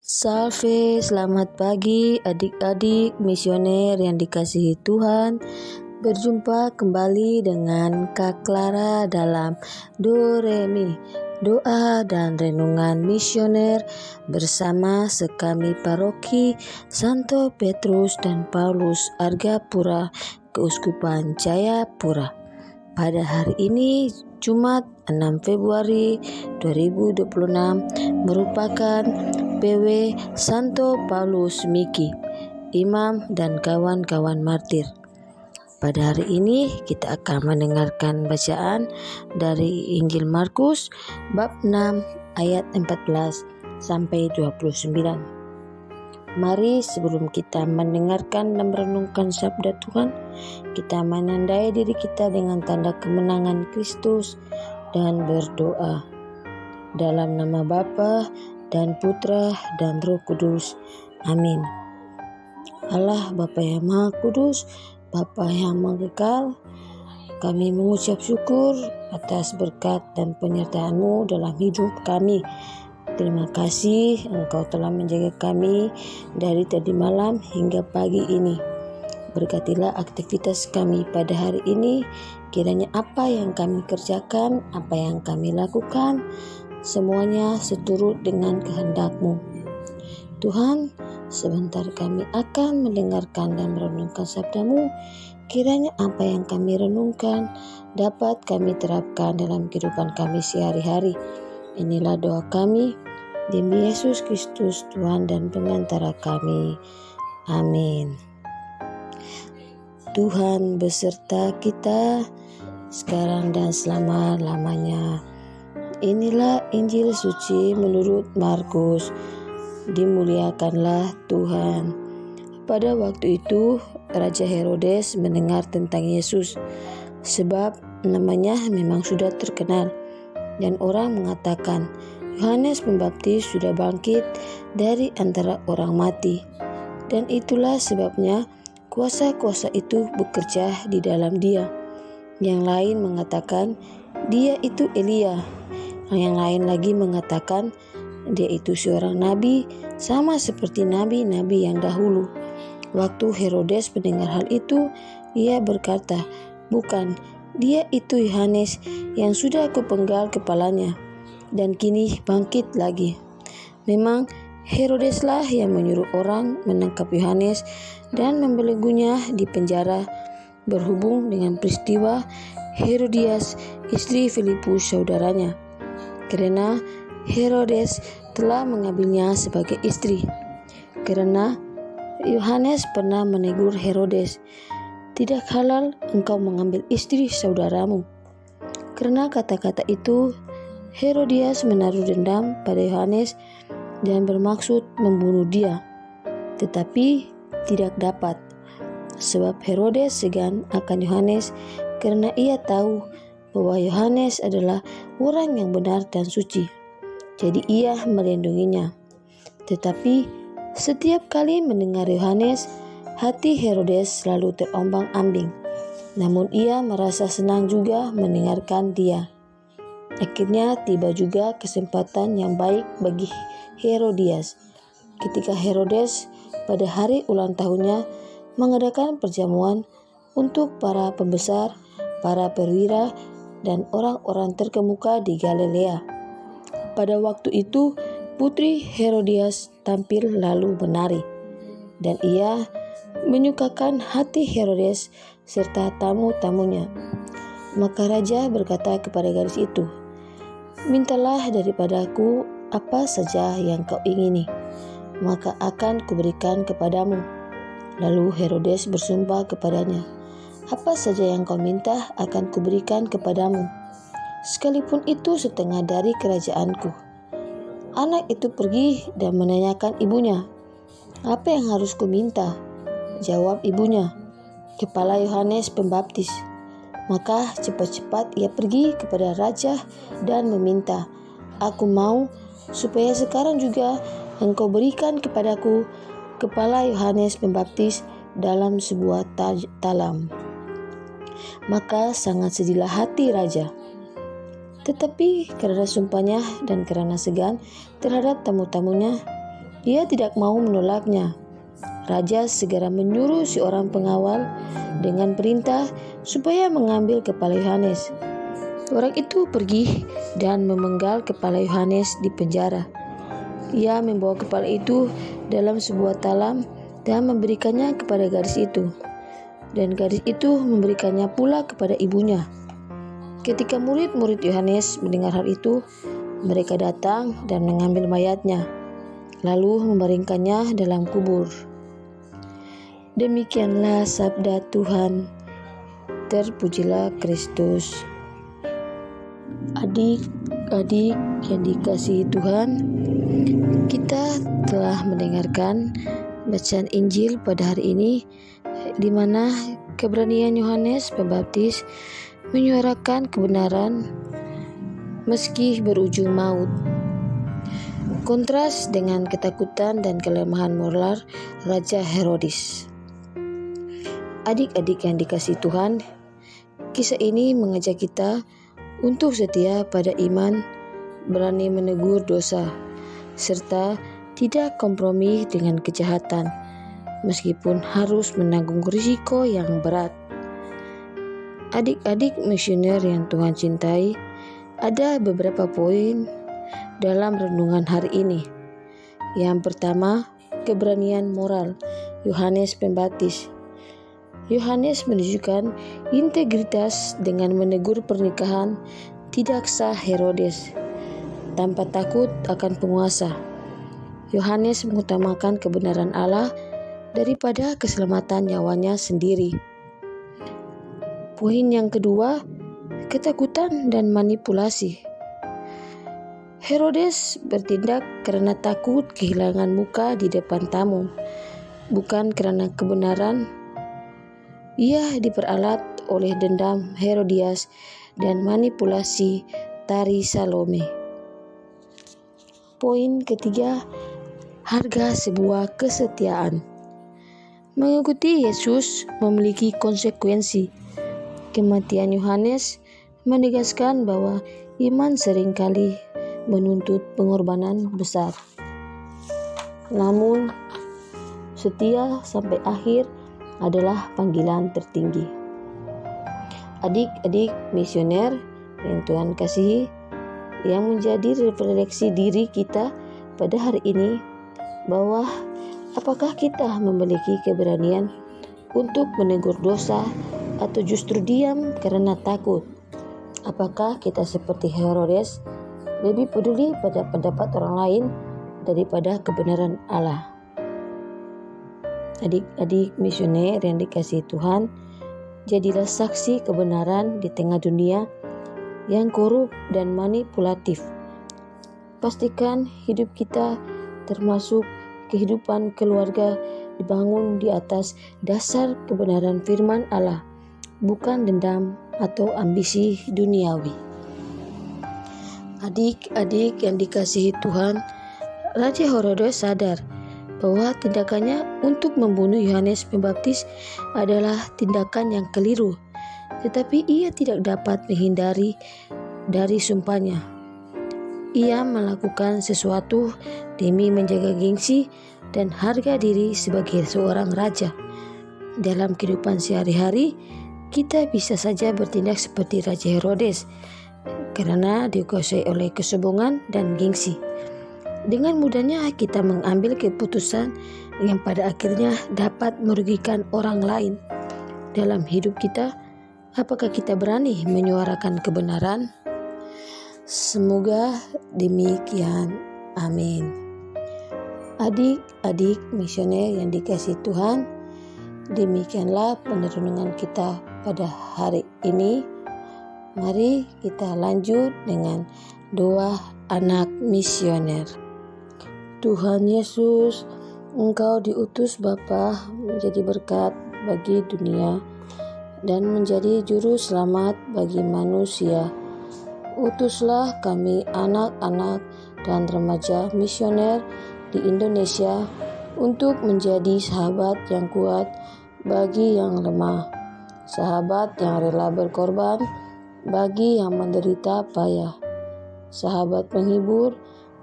Salve, selamat pagi adik-adik misioner yang dikasihi Tuhan. Berjumpa kembali dengan Kak Clara dalam Doremi, doa dan renungan misioner bersama sekami paroki Santo Petrus dan Paulus Argapura, Keuskupan Jayapura. Pada hari ini, Jumat 6 Februari 2026 merupakan PW Santo Paulus Miki, imam dan kawan-kawan martir. Pada hari ini kita akan mendengarkan bacaan dari Injil Markus bab 6 ayat 14 sampai 29. Mari sebelum kita mendengarkan dan merenungkan sabda Tuhan, kita menandai diri kita dengan tanda kemenangan Kristus dan berdoa. Dalam nama Bapa dan Putra dan Roh Kudus. Amin. Allah Bapa yang Maha Kudus, Bapa yang mengekal, kami mengucap syukur atas berkat dan penyertaan-Mu dalam hidup kami. Terima kasih Engkau telah menjaga kami dari tadi malam hingga pagi ini. Berkatilah aktivitas kami pada hari ini, kiranya apa yang kami kerjakan, apa yang kami lakukan, semuanya seturut dengan kehendak-Mu. Tuhan, sebentar kami akan mendengarkan dan merenungkan sabda-Mu. Kiranya apa yang kami renungkan dapat kami terapkan dalam kehidupan kami sehari-hari. Inilah doa kami, demi Yesus Kristus, Tuhan dan pengantara kami. Amin. Tuhan beserta kita sekarang dan selama-lamanya. Inilah Injil suci menurut Markus. Dimuliakanlah Tuhan. Pada waktu itu Raja Herodes mendengar tentang Yesus, sebab namanya memang sudah terkenal, dan orang mengatakan Yohanes Pembaptis sudah bangkit dari antara orang mati, dan itulah sebabnya kuasa-kuasa itu bekerja di dalam dia. Yang lain mengatakan dia itu Elia. Yang lain lagi mengatakan dia itu seorang nabi, sama seperti nabi-nabi yang dahulu. Waktu Herodes mendengar hal itu, ia berkata, "Bukan, dia itu Yohanes yang sudah kupenggal kepalanya, dan kini bangkit lagi." Memang Herodeslah yang menyuruh orang menangkap Yohanes dan membelenggunya di penjara berhubung dengan peristiwa Herodias, istri Filipus saudaranya, karena Herodes telah mengambilnya sebagai istri. Karena Yohanes pernah menegur Herodes, "Tidak halal engkau mengambil istri saudaramu." Karena kata-kata itu, Herodias menaruh dendam pada Yohanes dan bermaksud membunuh dia, tetapi tidak dapat, sebab Herodes segan akan Yohanes karena ia tahu bahwa Yohanes adalah orang yang benar dan suci. Jadi ia melindunginya. Tetapi setiap kali mendengar Yohanes, hati Herodes selalu terombang-ambing. Namun ia merasa senang juga mendengarkan dia. Akhirnya tiba juga kesempatan yang baik bagi Herodias, ketika Herodes pada hari ulang tahunnya mengadakan perjamuan untuk para pembesar, para perwira, dan orang-orang terkemuka di Galilea. Pada waktu itu, putri Herodias tampil lalu menari, dan ia menyukakan hati Herodes serta tamu-tamunya. Maka raja berkata kepada gadis itu, "Mintalah daripadaku apa saja yang kau ingini, maka akan kuberikan kepadamu." Lalu Herodes bersumpah kepadanya, "Apa saja yang kau minta akan kuberikan kepadamu, sekalipun itu setengah dari kerajaanku." Anak itu pergi dan menanyakan ibunya, "Apa yang harus kuminta?" Jawab ibunya, "Kepala Yohanes Pembaptis." Maka cepat-cepat ia pergi kepada raja dan meminta, "Aku mau supaya sekarang juga engkau berikan kepadaku kepala Yohanes Pembaptis dalam sebuah talam." Maka sangat sedihlah hati raja. Tetapi karena sumpahnya dan karena segan terhadap tamu-tamunya, Ia tidak mau menolaknya. Raja segera menyuruh seorang pengawal dengan perintah supaya mengambil kepala Yohanes. Orang itu pergi dan memenggal kepala Yohanes di penjara. Ia membawa kepala itu dalam sebuah talam dan memberikannya kepada gadis itu. Dan gadis itu memberikannya pula kepada ibunya. Ketika murid-murid Yohanes mendengar hal itu, mereka datang dan mengambil mayatnya, lalu membaringkannya dalam kubur. Demikianlah sabda Tuhan. Terpujilah Kristus. Adik-adik yang dikasihi Tuhan, kita telah mendengarkan bacaan Injil pada hari ini, di mana keberanian Yohanes Pembaptis menyuarakan kebenaran meski berujung maut. Kontras dengan ketakutan dan kelemahan moral Raja Herodes. Adik-adik yang dikasihi Tuhan, kisah ini mengajak kita untuk setia pada iman, berani menegur dosa, serta tidak kompromi dengan kejahatan, meskipun harus menanggung risiko yang berat. Adik-adik misioner yang Tuhan cintai, ada beberapa poin dalam renungan hari ini. Yang pertama, keberanian moral Yohanes Pembaptis. Yohanes menunjukkan integritas dengan menegur pernikahan tidak sah Herodes tanpa takut akan penguasa. Yohanes mengutamakan kebenaran Allah daripada keselamatan nyawanya sendiri. Poin yang kedua, ketakutan dan manipulasi. Herodes bertindak karena takut kehilangan muka di depan tamu, bukan karena kebenaran. Ia diperalat oleh dendam Herodias dan manipulasi tari Salome. Poin ketiga, harga sebuah kesetiaan. Mengikuti Yesus memiliki konsekuensi. Kematian Yohanes menegaskan bahwa iman seringkali menuntut pengorbanan besar. Namun, setia sampai akhir adalah panggilan tertinggi. Adik-adik misioner yang Tuhan kasihi, yang menjadi refleksi diri kita pada hari ini, bahwa apakah kita memiliki keberanian untuk menegur dosa atau justru diam karena takut? Apakah kita seperti Herodes, lebih peduli pada pendapat orang lain daripada kebenaran Allah? Adik-adik misioner yang dikasihi Tuhan, jadilah saksi kebenaran di tengah dunia yang korup dan manipulatif. Pastikan hidup kita, termasuk kehidupan keluarga, dibangun di atas dasar kebenaran firman Allah, bukan dendam atau ambisi duniawi. Adik-adik yang dikasihi Tuhan, Raja Herodes sadar bahwa tindakannya untuk membunuh Yohanes Pembaptis adalah tindakan yang keliru, tetapi ia tidak dapat menghindari dari sumpahnya. Ia melakukan sesuatu demi menjaga gengsi dan harga diri sebagai seorang raja. Dalam kehidupan sehari-hari, kita bisa saja bertindak seperti Raja Herodes karena dikuasai oleh kesombongan dan gengsi. Dengan mudahnya kita mengambil keputusan yang pada akhirnya dapat merugikan orang lain. Dalam hidup kita, apakah kita berani menyuarakan kebenaran? Semoga demikian. Amin. Adik-adik misioner yang dikasihi Tuhan, demikianlah perenungan kita pada hari ini. Mari kita lanjut dengan doa anak misioner. Tuhan Yesus, Engkau diutus Bapa menjadi berkat bagi dunia dan menjadi juru selamat bagi manusia. Utuslah kami anak-anak dan remaja misioner di Indonesia untuk menjadi sahabat yang kuat bagi yang lemah, sahabat yang rela berkorban bagi yang menderita payah, sahabat penghibur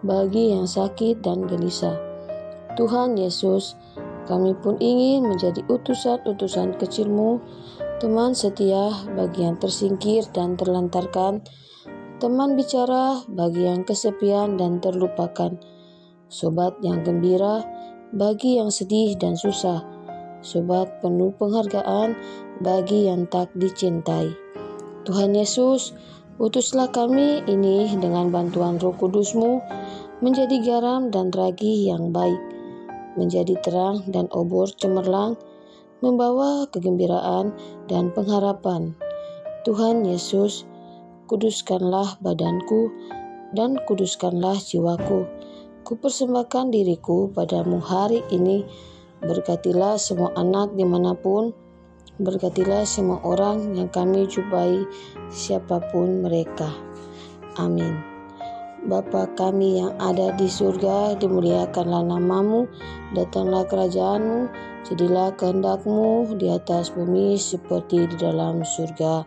bagi yang sakit dan gelisah, Tuhan Yesus, kami pun ingin menjadi utusan-utusan kecil-Mu, teman setia bagi yang tersingkir dan terlantarkan, teman bicara bagi yang kesepian dan terlupakan, sobat yang gembira bagi yang sedih dan susah, sobat penuh penghargaan bagi yang tak dicintai. Tuhan Yesus, utuslah kami ini dengan bantuan Roh Kudus-Mu menjadi garam dan ragi yang baik, menjadi terang dan obor cemerlang, membawa kegembiraan dan pengharapan. Tuhan Yesus, kuduskanlah badanku dan kuduskanlah jiwaku. Kupersembahkan diriku padamu hari ini. Berkatilah semua anak dimanapun, berkatilah semua orang yang kami jumpai, siapapun mereka. Amin. Bapa kami yang ada di surga, dimuliakanlah namamu, datanglah kerajaanmu, jadilah kehendak-Mu di atas bumi seperti di dalam surga.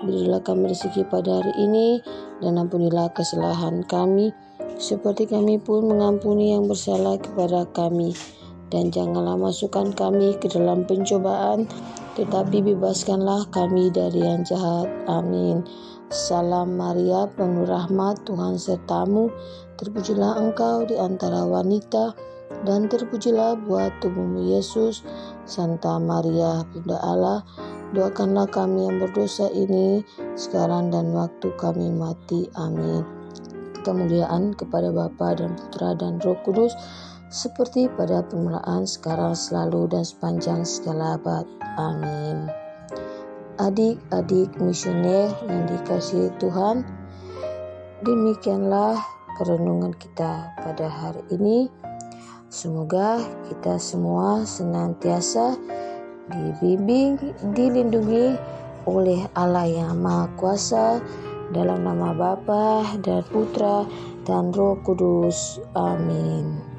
Berilah kami rezeki pada hari ini, dan ampunilah kesalahan kami, seperti kami pun mengampuni yang bersalah kepada kami. Dan janganlah masukkan kami ke dalam pencobaan, tetapi bebaskanlah kami dari yang jahat. Amin. Salam Maria, penuh rahmat, Tuhan sertamu. Terpujilah engkau di antara wanita, dan terpujilah buah tubuhmu Yesus. Santa Maria, Bunda Allah, doakanlah kami yang berdosa ini, sekarang dan waktu kami mati. Amin. Kemuliaan kepada Bapa dan Putra dan Roh Kudus, seperti pada permulaan, sekarang, selalu, dan sepanjang segala abad. Amin. Adik-adik misioner yang dikasihi Tuhan, demikianlah perenungan kita pada hari ini. Semoga kita semua senantiasa dibimbing, dilindungi oleh Allah yang Maha Kuasa, dalam nama Bapa dan Putra dan Roh Kudus. Amin.